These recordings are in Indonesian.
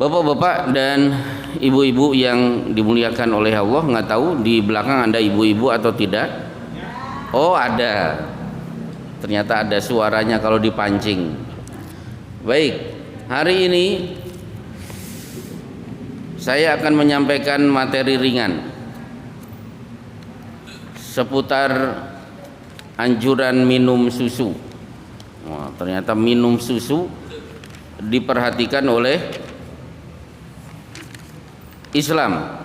Bapak-bapak dan ibu-ibu yang dimuliakan oleh Allah, nggak tahu di belakang ada ibu-ibu atau tidak? Oh, ada. Ternyata ada suaranya kalau dipancing. Baik, hari ini saya akan menyampaikan materi ringan seputar anjuran minum susu. Wah, ternyata minum susu diperhatikan oleh Islam.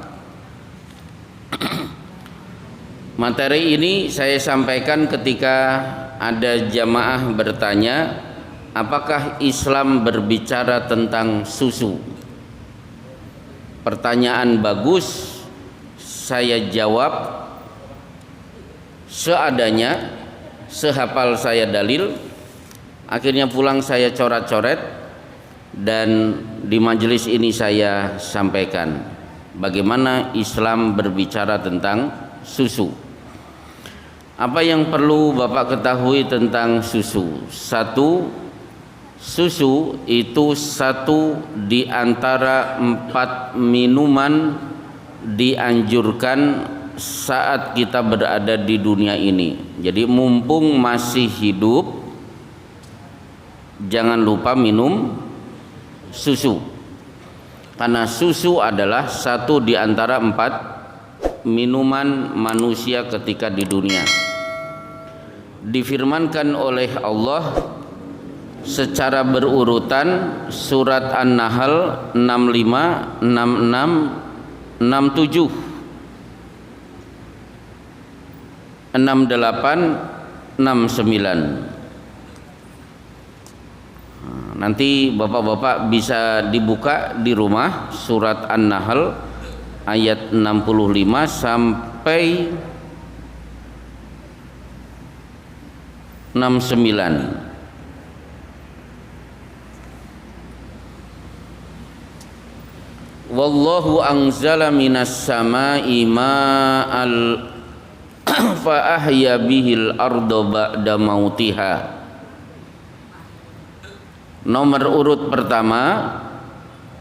Materi ini saya sampaikan ketika ada jamaah bertanya, apakah Islam berbicara tentang susu? Pertanyaan bagus, saya jawab seadanya, sehafal saya dalil. Akhirnya pulang saya coret-coret dan di majelis ini saya sampaikan bagaimana Islam berbicara tentang susu. Apa yang perlu Bapak ketahui tentang susu? Satu, susu itu satu di antara 4 minuman dianjurkan saat kita berada di dunia ini. Jadi mumpung masih hidup, jangan lupa minum susu. Karena susu adalah satu di antara 4 minuman manusia ketika di dunia. Difirmankan oleh Allah secara berurutan surat An-Nahl 65, 66, 67, 68, 69. Nanti bapak-bapak bisa dibuka di rumah surat An-Nahl ayat 65 sampai 69. Wallahu anzala minas samai ma'al fa ahya bihil arda ba'da mautiha. Nomor urut pertama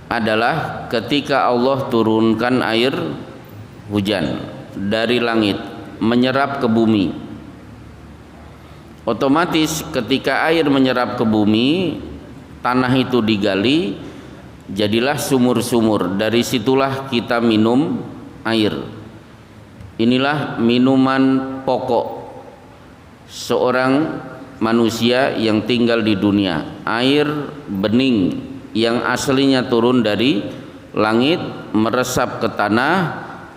adalah ketika Allah turunkan air hujan dari langit menyerap ke bumi. Otomatis ketika air menyerap ke bumi, tanah itu digali, jadilah sumur-sumur. Dari situlah kita minum air. Inilah minuman pokok seorang manusia yang tinggal di dunia. Air bening yang aslinya turun dari langit meresap ke tanah,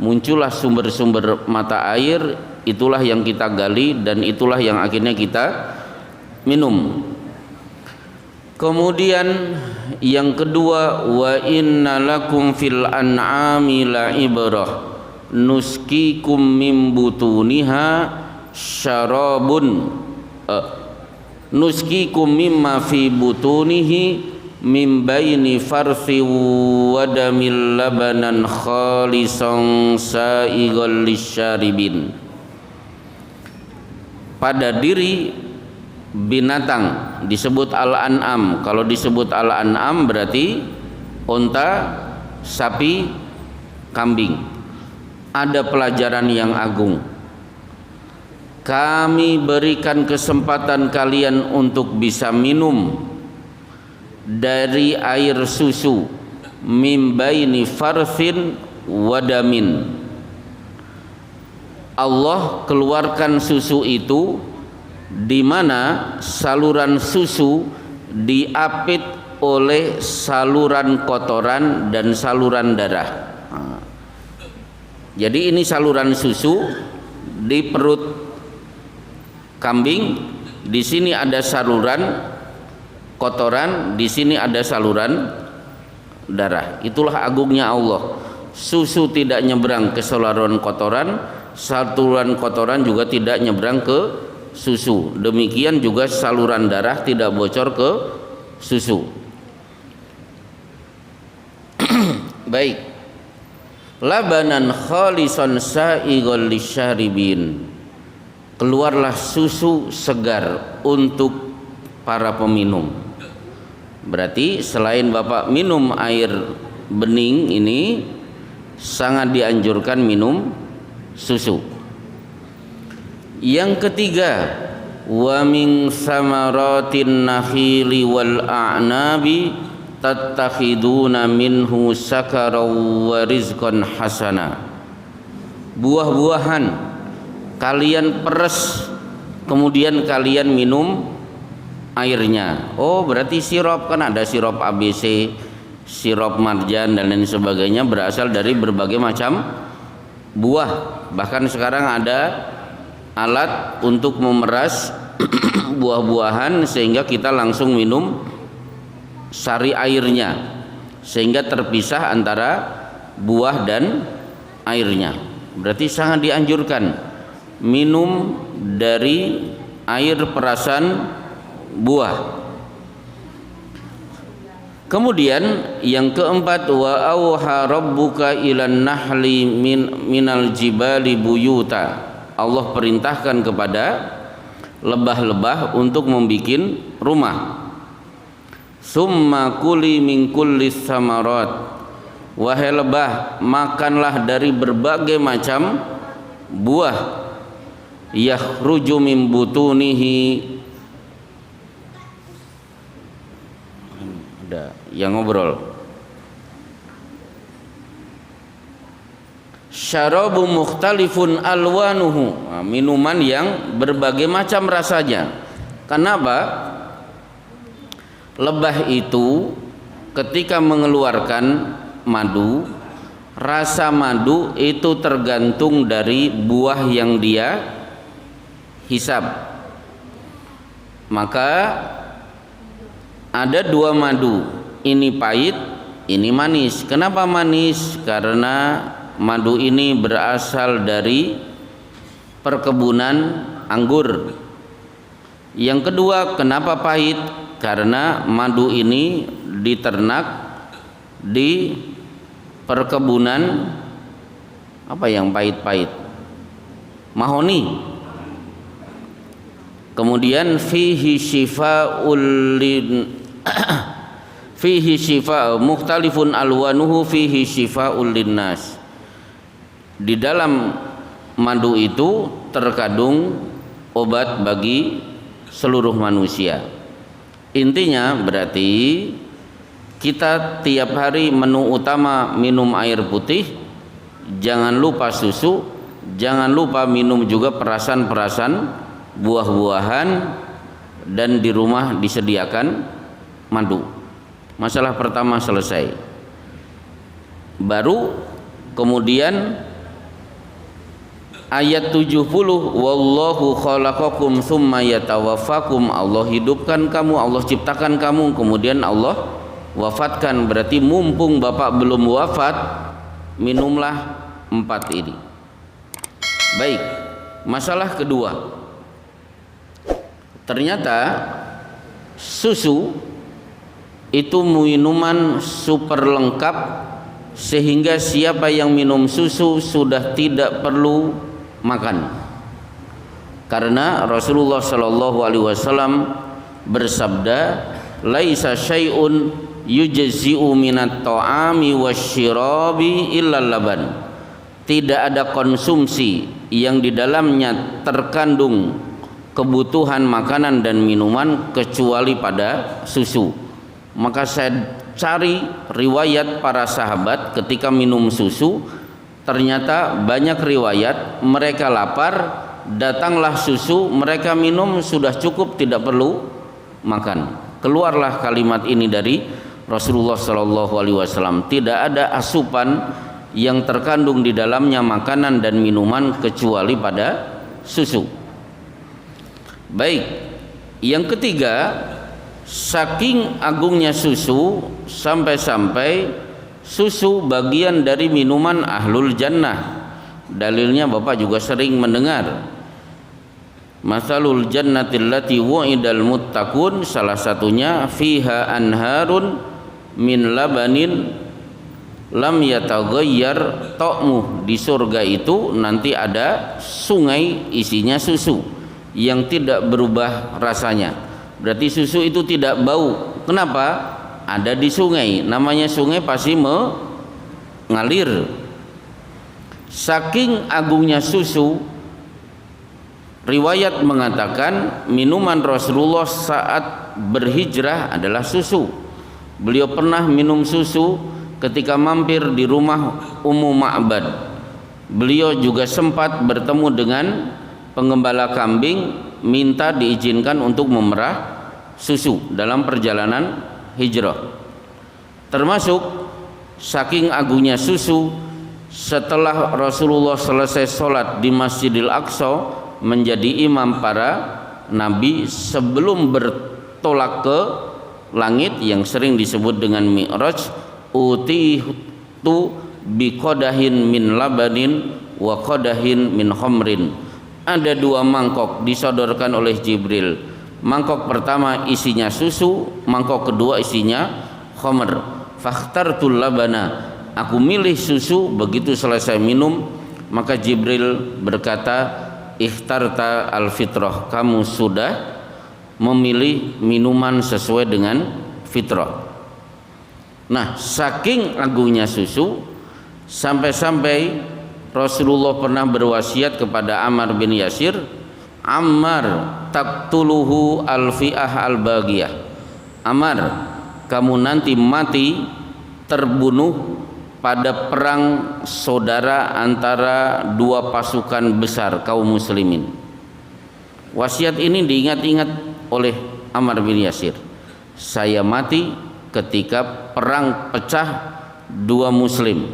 muncullah sumber-sumber mata air, itulah yang kita gali dan itulah yang akhirnya kita minum. Kemudian yang kedua, wa inna lakum fil an'ami la'ibrah nuskikum mim butuniha syarabun nuskikum mimma fi butunihi min baini farthi wa damil labanan khalisan sa'igal lisyaribin. Pada diri binatang disebut al-an'am. Kalau disebut al-an'am berarti unta, sapi, kambing. Ada pelajaran yang agung. Kami berikan kesempatan kalian untuk bisa minum dari air susu mim baini farthin wadamin. Allah keluarkan susu itu di mana saluran susu diapit oleh saluran kotoran dan saluran darah. Jadi ini saluran susu di perut kambing, di sini ada saluran kotoran, di sini ada saluran darah. Itulah agungnya Allah. Susu tidak nyebrang ke saluran kotoran, saluran kotoran juga tidak nyebrang ke susu. Demikian juga saluran darah tidak bocor ke susu. Baik. Labanan khalisan sa'igal lisyaribin. Keluarlah susu segar untuk para peminum. Berarti selain Bapak minum air bening ini sangat dianjurkan minum susu. Yang ketiga, wa min samaratin nakhili wal a'nabi tattakhiduna minhu sakaran wa rizqan hasana. Buah-buahan kalian peres, kemudian kalian minum airnya. Oh, berarti sirup, kan ada sirup ABC, sirup marjan dan lain sebagainya, berasal dari berbagai macam buah. Bahkan sekarang ada alat untuk memeras buah-buahan sehingga kita langsung minum sari airnya, sehingga terpisah antara buah dan airnya. Berarti sangat dianjurkan minum dari air perasan buah. Kemudian yang keempat, wa auha rabbuka ilan nahli minal jibali buyuta. Allah perintahkan kepada lebah-lebah untuk membuat rumah. Summa kuli min kullis samarat. Wahai lebah, makanlah dari berbagai macam buah. Yakhruju min butunihi. Ada yang ngobrol. Syarabu mukhtalifun alwanuhu, minuman yang berbagai macam rasanya. Kenapa? Lebah itu ketika mengeluarkan madu, rasa madu itu tergantung dari buah yang dia hisab. Maka ada dua madu, ini pahit, ini manis. Kenapa manis? Karena madu ini berasal dari perkebunan anggur. Yang kedua, kenapa pahit? Karena madu ini diternak di perkebunan apa yang pahit-pahit? Mahoni. Kemudian fihi shifaa'ul fihi shifa' mukhtalifun alwanuhu fihi shifaa'ul linnas. Di dalam madu itu terkandung obat bagi seluruh manusia. Intinya berarti kita tiap hari menu utama minum air putih, jangan lupa susu, jangan lupa minum juga perasan-perasan buah-buahan, dan di rumah disediakan madu. Masalah pertama selesai. Baru kemudian ayat 70, wallahu khalaqakum tsumma yatawaffakum. Allah hidupkan kamu, Allah ciptakan kamu, kemudian Allah wafatkan. Berarti mumpung Bapak belum wafat, minumlah 4 ini. Baik, masalah kedua. Ternyata susu itu minuman super lengkap, sehingga siapa yang minum susu sudah tidak perlu makan. Karena Rasulullah Shallallahu Alaihi Wasallam bersabda, laisa syai'un yujzi'u minat ta'ami wasyirabi illa laban. Tidak ada konsumsi yang di dalamnya terkandung kebutuhan makanan dan minuman kecuali pada susu. Maka saya cari riwayat para sahabat ketika minum susu, ternyata banyak riwayat mereka lapar, datanglah susu, mereka minum, sudah cukup, tidak perlu makan. Keluarlah kalimat ini dari Rasulullah Shallallahu Alaihi Wasallam. Tidak ada asupan yang terkandung di dalamnya makanan dan minuman kecuali pada susu. Baik, yang ketiga, saking agungnya susu sampai-sampai susu bagian dari minuman ahlul jannah. Dalilnya Bapak juga sering mendengar, masalul jannatil lati wu'idal muttaqun, salah satunya fiha anharun min labanin lam yataghayyar ta'muh. Di surga itu nanti ada sungai isinya susu yang tidak berubah rasanya. Berarti susu itu tidak bau. Kenapa? ada di sungai. Namanya sungai pasti mengalir. Saking agungnya susu, riwayat mengatakan minuman Rasulullah saat berhijrah adalah susu. Beliau pernah minum susu ketika mampir di rumah Ummu Ma'bad. Beliau juga sempat bertemu dengan penggembala kambing, minta diizinkan untuk memerah susu dalam perjalanan hijrah. Termasuk saking agungnya susu, setelah Rasulullah selesai sholat di Masjidil Aqsa menjadi imam para nabi sebelum bertolak ke langit yang sering disebut dengan Mi'raj, utitu biqadahin min labanin wa qadahin min khamrin. Ada dua mangkok disodorkan oleh Jibril. Mangkok pertama isinya susu, mangkok kedua isinya khamr. Fakhtartul labana, aku milih susu. Begitu selesai minum, maka Jibril berkata, ikhtarta al-fitrah, kamu sudah memilih minuman sesuai dengan fitrah. Nah, saking agungnya susu, sampai-sampai Rasulullah pernah berwasiat kepada Ammar bin Yasir, Ammar taqtuluhu al-fi'ah al-baghiyah. Ammar, kamu nanti mati terbunuh pada perang saudara antara dua pasukan besar kaum muslimin. Wasiat ini diingat-ingat oleh Ammar bin Yasir. Saya mati ketika perang pecah dua muslim.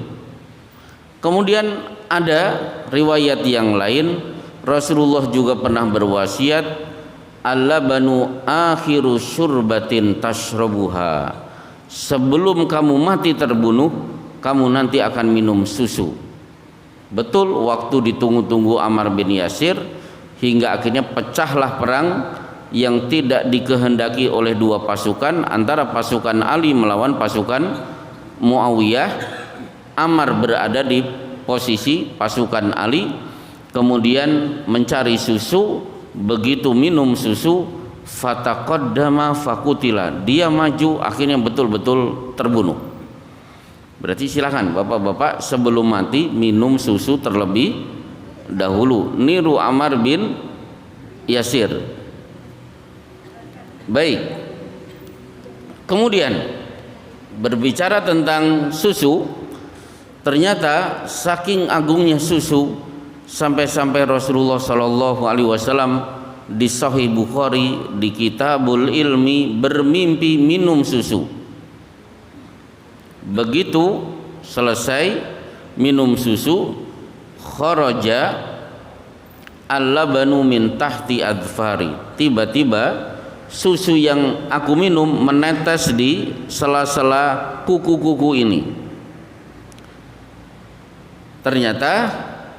Kemudian ada riwayat yang lain, Rasulullah juga pernah berwasiat, al-labanu akhiru syurbatin tashrabuha. Sebelum kamu mati terbunuh, kamu nanti akan minum susu. Betul, waktu ditunggu-tunggu Ammar bin Yasir, hingga akhirnya pecahlah perang yang tidak dikehendaki oleh dua pasukan, antara pasukan Ali melawan pasukan Muawiyah. Ammar berada di posisi pasukan Ali, kemudian mencari susu. Begitu minum susu, fataqaddama fakutila, dia maju, akhirnya betul-betul terbunuh. Berarti silakan bapak-bapak sebelum mati minum susu terlebih dahulu, niru Ammar bin Yasir. Baik, kemudian berbicara tentang susu, ternyata saking agungnya susu sampai-sampai Rasulullah Shallallahu Alaihi Wasallam di Sahih Bukhari di Kitabul Ilmi bermimpi minum susu. Begitu selesai minum susu, kharaja al-labanu min tahti adfari, tiba-tiba susu yang aku minum menetes di sela-sela kuku-kuku ini. Ternyata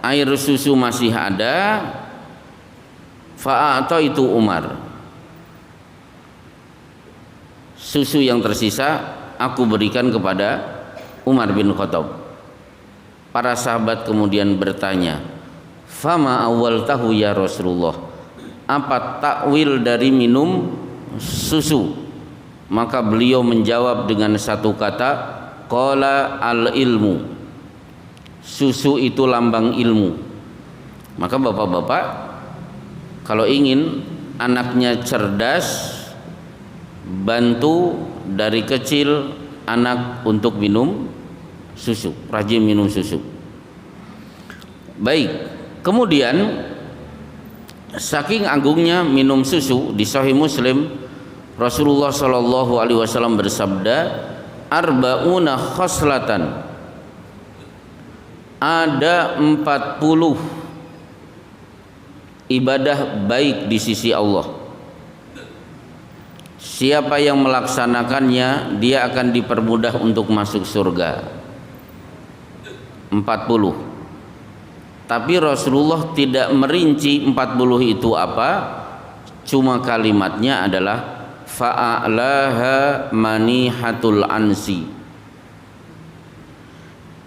air susu masih ada. Fa'ataitu Umar, susu yang tersisa aku berikan kepada Umar bin Khattab. Para sahabat kemudian bertanya, fama awwaltahu ya Rasulullah, apa takwil dari minum susu? Maka beliau menjawab dengan satu kata, qala al ilmu, susu itu lambang ilmu. Maka bapak-bapak kalau ingin anaknya cerdas, bantu dari kecil anak untuk minum susu, rajin minum susu. Baik, kemudian saking agungnya minum susu, di Sahih Muslim Rasulullah Shallallahu Alaihi Wasallam bersabda, arba'una khoslatan, ada 40 ibadah baik di sisi Allah. Siapa yang melaksanakannya, dia akan dipermudah untuk masuk surga. 40. Tapi Rasulullah tidak merinci 40 itu apa, cuma kalimatnya adalah fa'alaha manihatul ansi.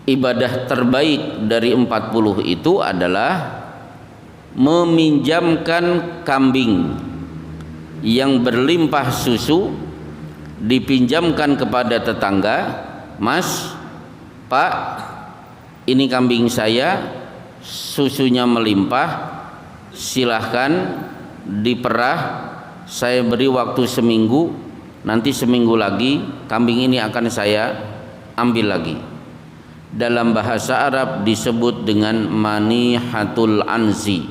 Ibadah terbaik dari 40 itu adalah meminjamkan kambing yang berlimpah susu dipinjamkan kepada tetangga, "Mas, Pak, ini kambing saya, susunya melimpah, silahkan diperah, saya beri waktu seminggu, nanti seminggu lagi kambing ini akan saya ambil lagi." Dalam bahasa Arab disebut dengan manihatul anzi,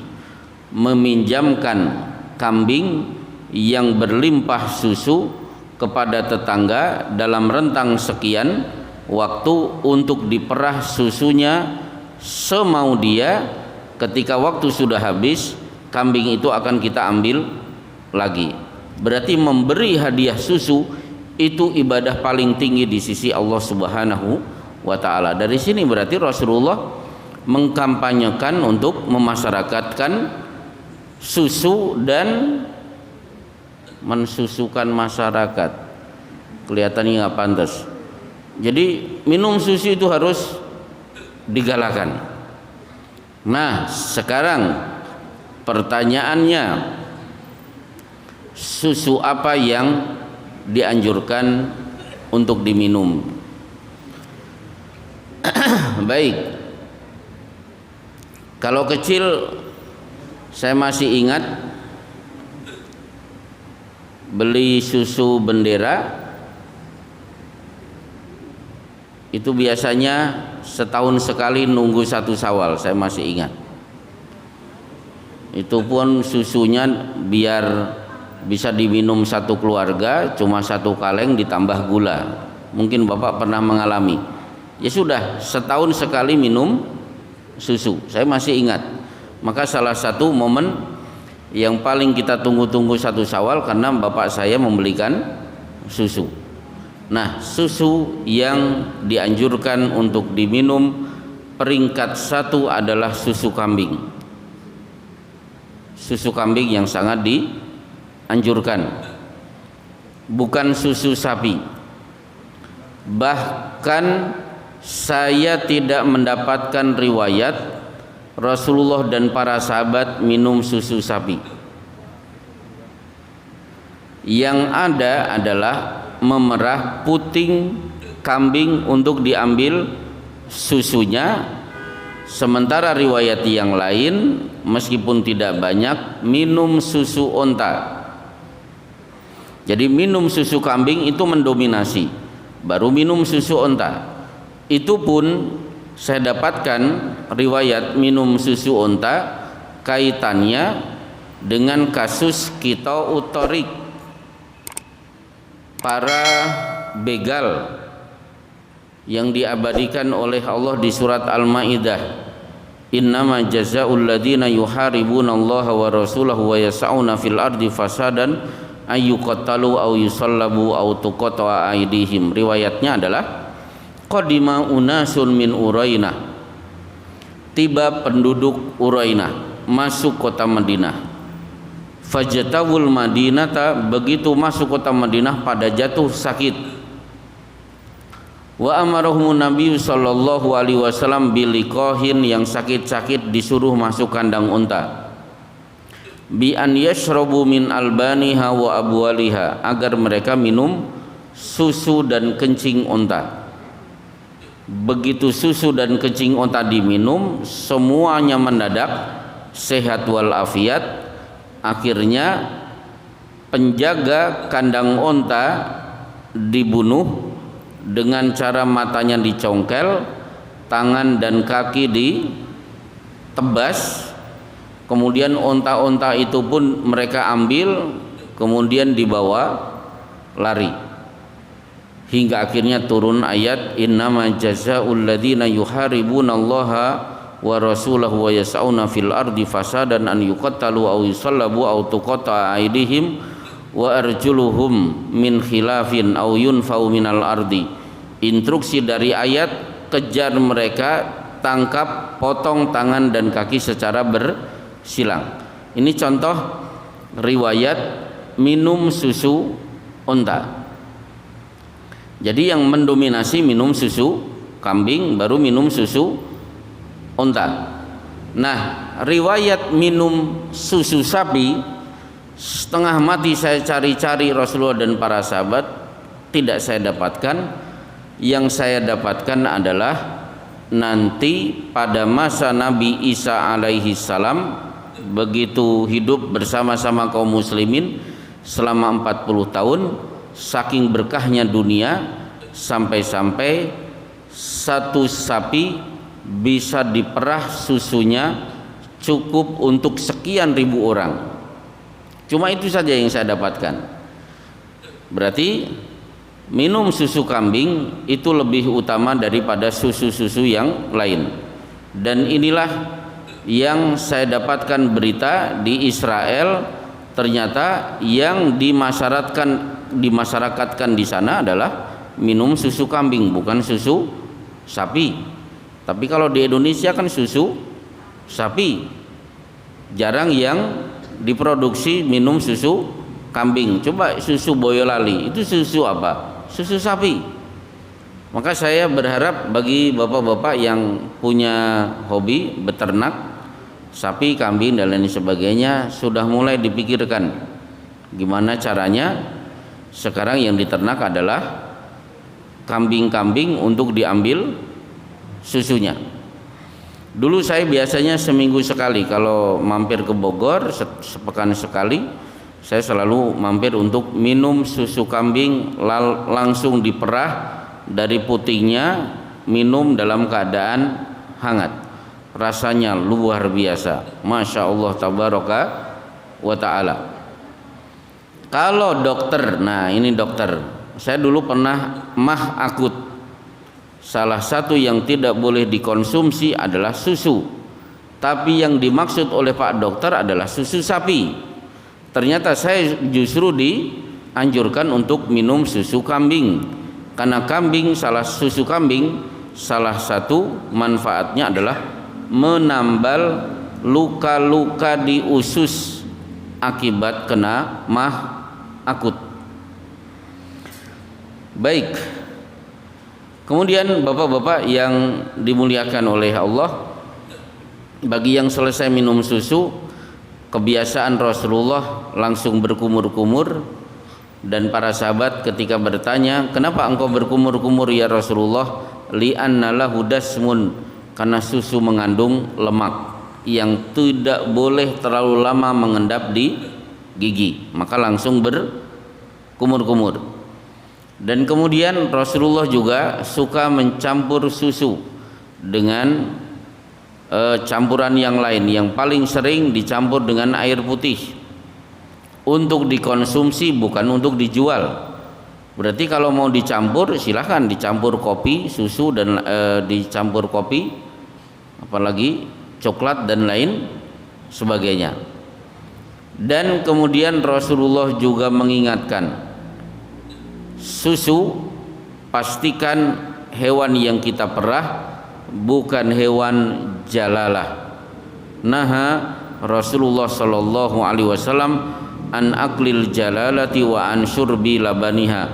meminjamkan kambing yang berlimpah susu kepada tetangga dalam rentang sekian waktu untuk diperah susunya semau dia. Ketika waktu sudah habis, kambing itu akan kita ambil lagi. Berarti memberi hadiah susu itu ibadah paling tinggi di sisi Allah Subhanahu wa ta'ala. Dari sini berarti Rasulullah mengkampanyekan untuk memasyarakatkan susu dan mensusukan masyarakat. Kelihatannya nggak pantas. Jadi minum susu itu harus digalakan. Nah, sekarang pertanyaannya, susu apa yang dianjurkan untuk diminum? Baik, kalau kecil saya masih ingat beli susu Bendera itu biasanya setahun sekali nunggu 1 Syawal, saya masih ingat. Itu pun susunya biar bisa diminum satu keluarga cuma 1 kaleng ditambah gula. Mungkin Bapak pernah mengalami. Ya sudah, setahun sekali minum susu, saya masih ingat. Maka salah satu momen yang paling kita tunggu-tunggu 1 Syawal karena bapak saya membelikan susu. Nah, susu yang dianjurkan untuk diminum peringkat 1 adalah susu kambing. Susu kambing yang sangat dianjurkan, bukan susu sapi. Bahkan saya tidak mendapatkan riwayat Rasulullah dan para sahabat minum susu sapi. Yang ada adalah memerah puting kambing untuk diambil susunya, sementara riwayat yang lain meskipun tidak banyak minum susu onta. Jadi minum susu kambing itu mendominasi, baru minum susu onta. Itu pun saya dapatkan riwayat minum susu onta kaitannya dengan kasus Qita'ut Thariq, para begal yang diabadikan oleh Allah di surat Al-Maidah. Innama jazaa'ul ladzina yuharibunallaha wa rasulahu wa yas'auna fil ardi fasadan ayyuqattalu aw yusallabu aw tuqatta'a aydihim. Riwayatnya adalah qadima unasun min Urainah, tiba penduduk Urainah masuk kota Madinah. Fajatawul Madinata, begitu masuk kota Madinah pada jatuh sakit. Wa amarahumun Nabi sallallahu alaihi wasallam biliqahin, yang sakit-sakit disuruh masuk kandang unta. Bi an yashrabu min albaniha wa abwaliha, agar mereka minum susu dan kencing unta. Begitu susu dan kencing unta diminum, semuanya mendadak sehat walafiat. Akhirnya penjaga kandang unta dibunuh dengan cara matanya dicongkel, tangan dan kaki ditebas. Kemudian unta-unta itu pun mereka ambil, kemudian dibawa lari, hingga akhirnya turun ayat innama jazaa'ul ladzina yuharibunallaha wa rasulahu wa yas'auna fil ardi fasadan an yuqattalu aw yusallabu aw tuqatta'a aydihim wa arjuluhum min khilafin aw yunfau minal ardi. Instruksi dari ayat, kejar mereka, tangkap, potong tangan dan kaki secara bersilang. Ini contoh riwayat minum susu unta. Jadi yang mendominasi minum susu kambing, baru minum susu unta. Nah, riwayat minum susu sapi setengah mati saya cari-cari Rasulullah dan para sahabat, tidak saya dapatkan. Yang saya dapatkan adalah nanti pada masa Nabi Isa alaihi salam, begitu hidup bersama-sama kaum muslimin selama 40 tahun, saking berkahnya dunia sampai-sampai satu sapi bisa diperah susunya cukup untuk sekian ribu orang. Cuma itu saja yang saya dapatkan. Berarti minum susu kambing itu lebih utama daripada susu-susu yang lain. Dan inilah yang saya dapatkan berita di Israel, ternyata yang dimasyarakatkan di sana adalah minum susu kambing, bukan susu sapi. Tapi kalau di Indonesia kan susu sapi, jarang yang diproduksi minum susu kambing. Coba susu Boyolali, itu susu apa? Susu sapi. Maka saya berharap bagi bapak-bapak yang punya hobi beternak sapi, kambing dan lain sebagainya, sudah mulai dipikirkan gimana caranya sekarang yang diternak adalah kambing-kambing untuk diambil susunya. Dulu saya biasanya seminggu sekali kalau mampir ke Bogor, sepekan sekali saya selalu mampir untuk minum susu kambing, langsung diperah dari putingnya, minum dalam keadaan hangat. Rasanya luar biasa, Masya Allah tabaraka wa ta'ala. Kalau dokter, nah ini dokter, saya dulu pernah mah akut. Salah satu yang tidak boleh dikonsumsi adalah susu, tapi yang dimaksud oleh Pak Dokter adalah susu sapi. Ternyata saya justru dianjurkan untuk minum susu kambing, karena susu kambing salah satu manfaatnya adalah menambal luka-luka di usus akibat kena mah akut. Baik. Kemudian bapak-bapak yang dimuliakan oleh Allah, bagi yang selesai minum susu, kebiasaan Rasulullah langsung berkumur-kumur. Dan para sahabat ketika bertanya, kenapa engkau berkumur-kumur ya Rasulullah? Li'anna lahu dasmun, karena susu mengandung lemak yang tidak boleh terlalu lama mengendap di gigi, maka langsung berkumur-kumur. Dan kemudian Rasulullah juga suka mencampur susu dengan campuran yang lain, yang paling sering dicampur dengan air putih untuk dikonsumsi, bukan untuk dijual. Berarti kalau mau dicampur silahkan dicampur kopi, susu dan dicampur kopi, apalagi coklat dan lain sebagainya. Dan kemudian Rasulullah juga mengingatkan, susu pastikan hewan yang kita perah bukan hewan jalalah. Naha Rasulullah sallallahu alaihi wasallam an aklil jalalati wa an syurbi labaniha.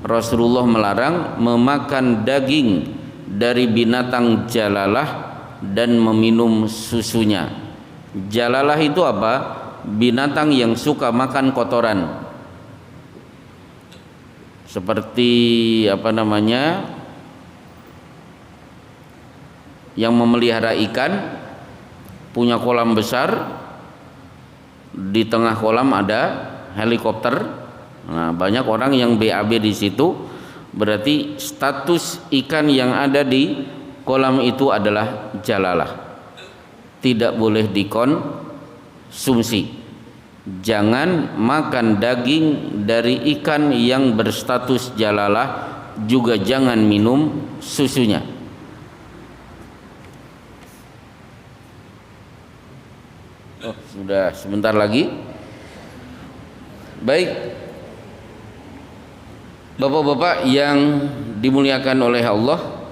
Rasulullah melarang memakan daging dari binatang jalalah dan meminum susunya. Jalalah itu apa? Binatang yang suka makan kotoran. Seperti yang memelihara ikan, punya kolam besar, di tengah kolam ada helikopter. Nah, banyak orang yang BAB di situ, berarti status ikan yang ada di kolam itu adalah jalalah, tidak boleh dikonsumsi. Jangan makan daging dari ikan yang berstatus jalalah, juga jangan minum susunya. Oh, sudah sebentar lagi. Baik, bapak-bapak yang dimuliakan oleh Allah,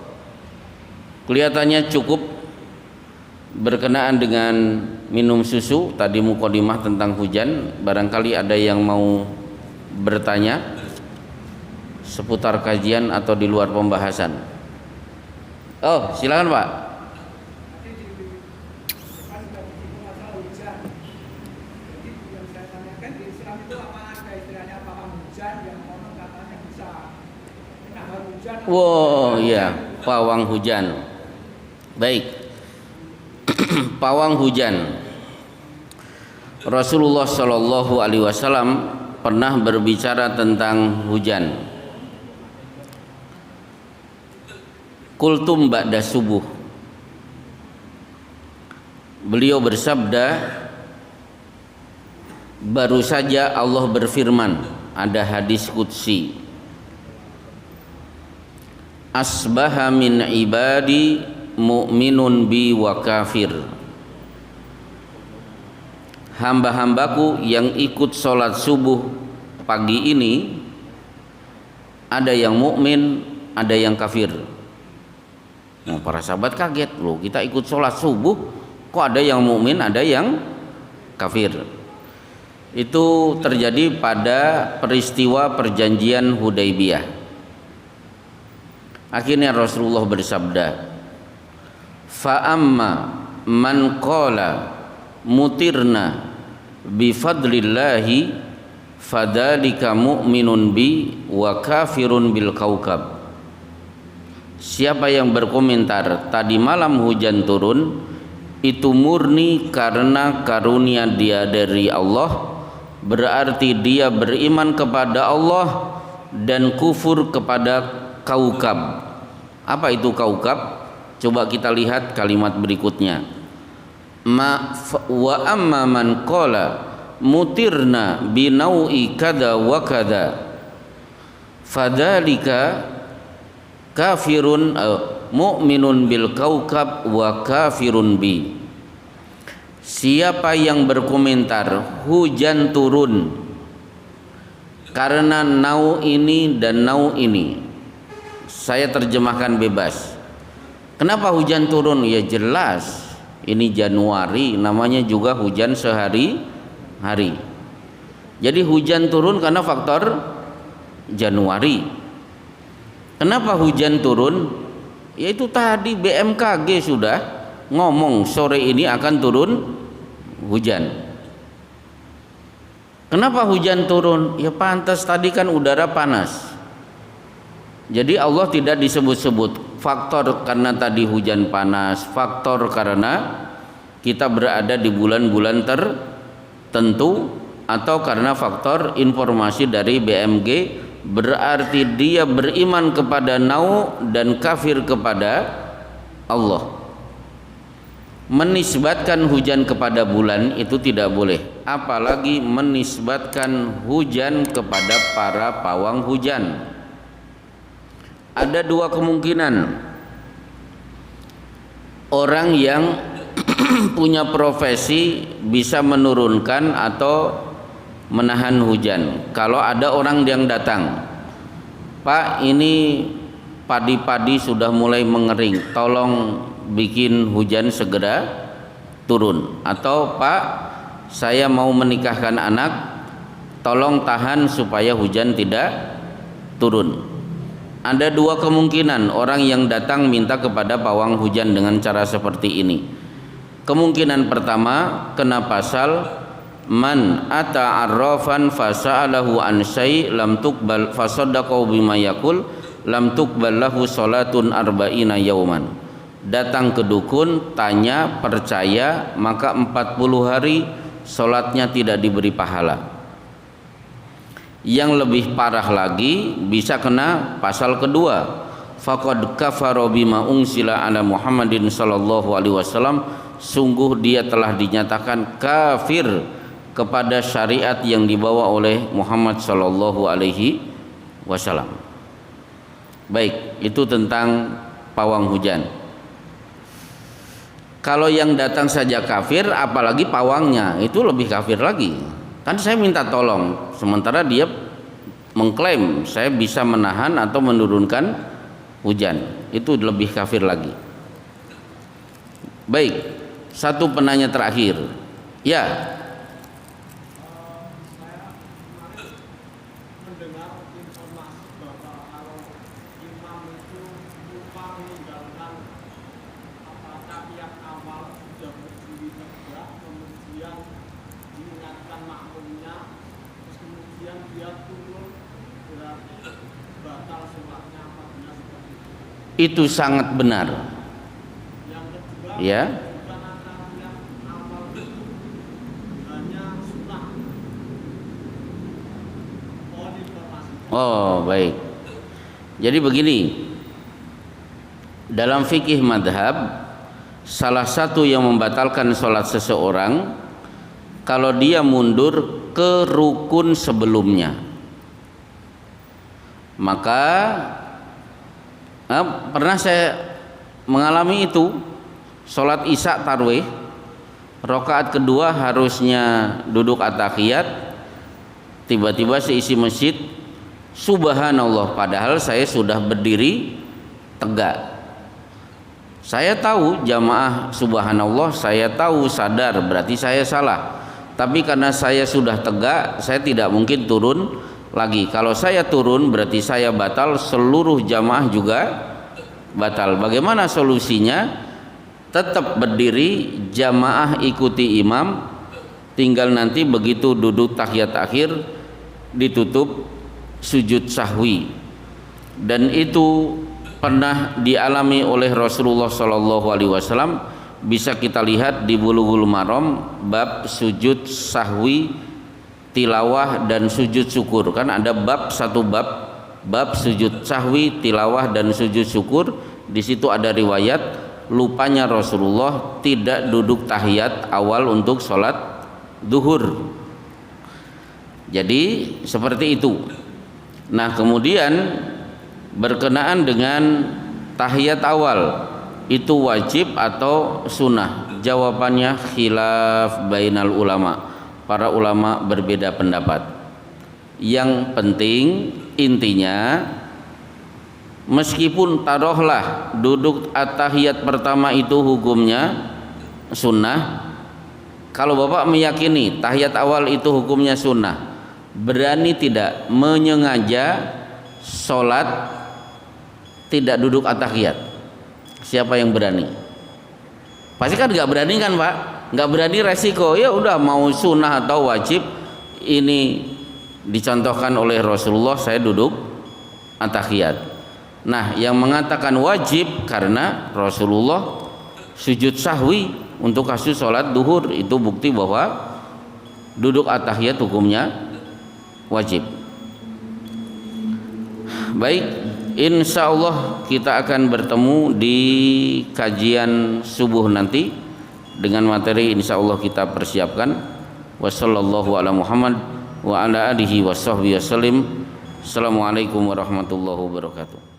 kelihatannya cukup berkenaan dengan minum susu. Tadi mukadimah tentang hujan, barangkali ada yang mau bertanya seputar kajian atau di luar pembahasan. Oh, silakan Pak. Wow, iya, pawang hujan. Baik. Pawang hujan. Rasulullah Shallallahu alaihi wasallam pernah berbicara tentang hujan. Qultum ba'da subuh. Beliau bersabda, baru saja Allah berfirman, ada hadis qudsi, asbaha min ibadi mu'minun bi wa kafir. Hamba-hambaku yang ikut sholat subuh pagi ini, ada yang mukmin, ada yang kafir. Nah, para sahabat kaget, loh, kita ikut sholat subuh kok ada yang mukmin, ada yang kafir. Itu terjadi pada peristiwa perjanjian Hudaybiyah. Akhirnya Rasulullah bersabda, fa amma man qala mutirna bi fadlillahi fadalika mu'minun bi wa kafirun bil kaukab. Siapa yang berkomentar tadi malam hujan turun itu murni karena karunia dia dari Allah, berarti dia beriman kepada Allah dan kufur kepada kaukab. Apa itu kaukab? Coba kita lihat kalimat berikutnya. Wa amma man qala mutirna binau'i kada wa kada fadzalika kafirun mu'minun bil kaukab wa kafirun bi. Siapa yang berkomentar hujan turun karena nau ini dan nau ini, saya terjemahkan bebas. Kenapa hujan turun? Ya jelas, ini Januari, namanya juga hujan sehari-hari. Jadi hujan turun karena faktor Januari. Kenapa hujan turun? Yaitu tadi BMKG sudah ngomong sore ini akan turun hujan. Kenapa hujan turun? Ya pantas tadi kan udara panas. Jadi Allah tidak disebut-sebut faktor karena tadi hujan panas, faktor karena kita berada di bulan-bulan tertentu, atau karena faktor informasi dari BMG, berarti dia beriman kepada nau dan kafir kepada Allah. Menisbatkan hujan kepada bulan itu tidak boleh, apalagi menisbatkan hujan kepada para pawang hujan. Ada dua kemungkinan. Orang yang punya profesi bisa menurunkan atau menahan hujan. Kalau ada orang yang datang, Pak, ini padi-padi sudah mulai mengering, tolong bikin hujan segera turun. Atau Pak, saya mau menikahkan anak, tolong tahan supaya hujan tidak turun. Ada dua kemungkinan orang yang datang minta kepada pawang hujan dengan cara seperti ini. Kemungkinan pertama kena pasal man ata arrafan fasa'alahu an syai' lam tuqbal fasaddaqahu bima yaqul lam tuqbal lahu salatun arba'ina yauman. Datang ke dukun, tanya, percaya, maka 40 hari salatnya tidak diberi pahala. Yang lebih parah lagi bisa kena pasal kedua, faqad kafara bima unsila ala Muhammadin sallallahu alaihi wasallam, sungguh dia telah dinyatakan kafir kepada syariat yang dibawa oleh Muhammad sallallahu alaihi wasallam. Baik, itu tentang pawang hujan. Kalau yang datang saja kafir, apalagi pawangnya, itu lebih kafir lagi. Kan saya minta tolong, sementara dia mengklaim saya bisa menahan atau menurunkan hujan, itu lebih kafir lagi. Baik, satu penanya terakhir. Ya. itu sangat benar. Ya. Oh, baik. Jadi begini, dalam fikih madhab, salah satu yang membatalkan sholat seseorang kalau dia mundur ke rukun sebelumnya. Maka pernah saya mengalami itu, sholat isya tarwih, rakaat kedua harusnya duduk at-tahiyat, tiba-tiba seisi masjid subhanallah, padahal saya sudah berdiri tegak. Saya tahu jamaah subhanallah, saya tahu sadar berarti saya salah. Tapi karena saya sudah tegak, saya tidak mungkin turun lagi. Kalau saya turun berarti saya batal, seluruh jamaah juga batal. Bagaimana solusinya? Tetap berdiri, jamaah ikuti imam, tinggal nanti begitu duduk tahiyat akhir ditutup sujud sahwi. Dan itu pernah dialami oleh Rasulullah SAW. Bisa kita lihat di Bulughul Maram bab sujud sahwi, tilawah dan sujud syukur. Kan ada satu bab sujud sahwi, tilawah dan sujud syukur. Di situ ada riwayat lupanya Rasulullah tidak duduk tahiyat awal untuk sholat duhur. Jadi seperti itu. Nah, kemudian berkenaan dengan tahiyat awal itu wajib atau sunnah? Jawabannya khilaf bainal ulama. Para ulama berbeda pendapat. Yang penting intinya, meskipun taruhlah duduk at-tahiyat pertama itu hukumnya sunnah, kalau Bapak meyakini tahiyat awal itu hukumnya sunnah, berani tidak menyengaja sholat tidak duduk at-tahiyat? Siapa yang berani? Pasti kan nggak berani kan Pak? Nggak berani, resiko. Ya udah, mau sunnah atau wajib, ini dicontohkan oleh Rasulullah, saya duduk at-tahiyat. Nah, yang mengatakan wajib karena Rasulullah sujud sahwi untuk kasus sholat duhur, itu bukti bahwa duduk at-tahiyat hukumnya wajib. Baik, insya Allah kita akan bertemu di kajian subuh nanti dengan materi insya Allah kita persiapkan. Wassallallahu ala Muhammad wa ala alihi wa sahbihi wasallim. Assalamualaikum warahmatullahi wabarakatuh.